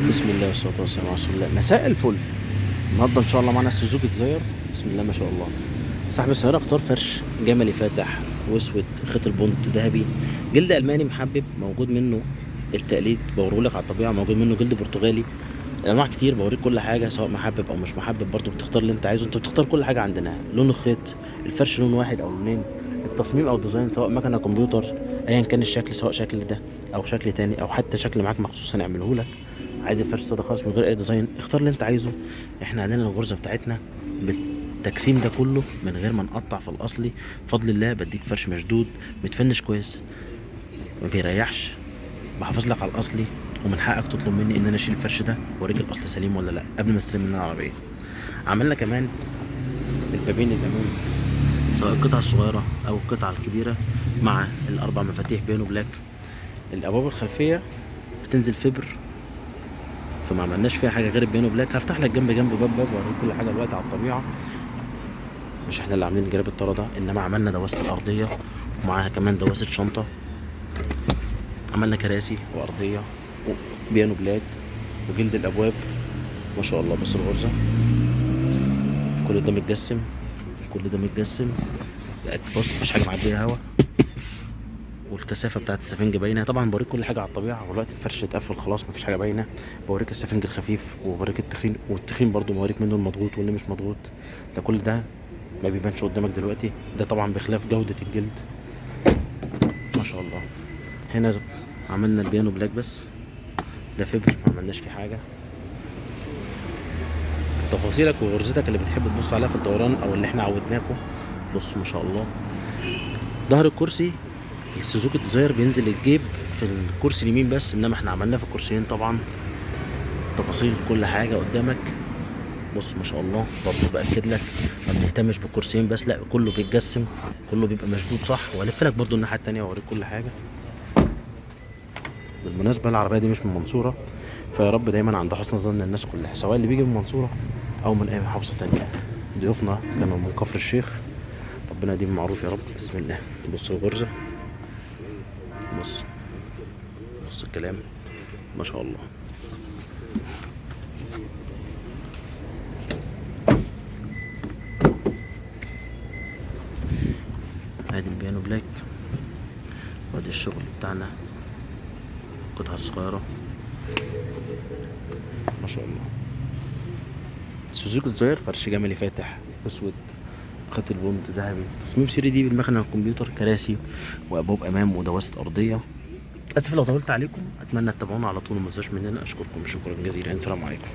بسم الله والصلاة والسلام على رسول الله. مساء الفل. النهارده ان شاء الله معانا سوزوكي ديزاير. بسم الله ما شاء الله. صاحب السيارة اختار فرش جملي فاتح واسود، خيط البنط ذهبي، جلد الماني محبب، موجود منه التقليد بوريهولك على الطبيعة، موجود منه جلد برتغالي. انواع كتير بوريك كل حاجة، سواء محبب او مش محبب برضو بتختار اللي انت عايزه. انت بتختار كل حاجة عندنا، لون الخيط، الفرش لون واحد او لونين، التصميم او الديزاين سواء مكنة كمبيوتر، ايا كان الشكل، سواء شكل ده او شكل تاني او حتى شكل معاك مخصوص هنعمله لك. عايز الفرش ساده خالص من غير اي ديزاين، اختار اللي انت عايزه. احنا عندنا الغرزه بتاعتنا بالتجسيم ده كله من غير ما نقطع في الاصلي. بفضل الله بديك فرش مشدود متفنش كويس، ما بيريحش، بحافظ لك على الاصلي. ومن حقك تطلب مني ان انا اشيل الفرش ده واوريك الاصل سليم ولا لا قبل ما استلم مننا العربيه. عملنا كمان البابين الامام، سواء القطعه الصغيره او القطعه الكبيره، مع الاربع مفاتيح بيانو بلاك. الابواب الخلفيه بتنزل فبر، فما عملناش فيها حاجه غير البيانو بلاك. هفتح لك جنب جنب باب واوريك كل حاجه دلوقتي على الطبيعه. مش احنا اللي عاملين جراب الطاره ده، انما عملنا دواسه الارضيه ومعاها كمان دواسه شنطه. عملنا كراسي وارضيه وبيانو بلاك وجلد الابواب. ما شاء الله بص الغرزه، كل ده متجسم، كل ده متجسم. بقت بص مفيش حاجه معديه هوا، والكثافه بتاعت السفنج باينه. طبعا بوريك كل حاجه على الطبيعه، ودلوقتي الفرش اتقفل خلاص مفيش حاجه باينه. بوريك السفنج الخفيف وبوريك التخين، والتخين برضو بوريك منه المضغوط واللي مش مضغوط. ده كل ده ما بيبانش قدامك دلوقتي، ده طبعا بخلاف جوده الجلد. ما شاء الله. هنا عملنا البيانو بلاك بس، ده فبر ما عملناش فيه حاجه. تفاصيلك وغرزتك اللي بتحب تبص عليها في الدوران او اللي احنا عودناكم. بص ما شاء الله. ظهر الكرسي في السوزوكي ديزاير بينزل الجيب في الكرسي اليمين بس، انما احنا عملناه في الكرسيين طبعا. تفاصيل كل حاجه قدامك. بص ما شاء الله. برضه باكد لك ما بنهتمش بالكرسيين بس، لا كله بيتجسم، كله بيبقى مشدود صح. والف لك برضه الناحيه التانيه واوريك كل حاجه. بالمناسبه العربيه دي مش من المنصوره، فيا رب دايما عند حسن ظن الناس كلها، سواء اللي بيجي من المنصوره او من اي محافظه تانيه. ضيوفنا كانوا من كفر الشيخ، ربنا يديم معروف يا رب. بسم الله. بص الغرزه، بص بص الكلام، ما شاء الله. ادي البيانو بلاك، وادي الشغل بتاعنا، القطعة الصغيرة. ما شاء الله. سوزوكي ديزاير فرش جملي فاتح اسود، خط البوند ذهبي، تصميم 3 دي بالمكنه الكمبيوتر، كراسي وابواب امام ودواسه ارضيه. اسف لو طولت عليكم، اتمنى تتابعونا على طول وما تنسوش مننا. اشكركم شكرا جزيلا، السلام عليكم.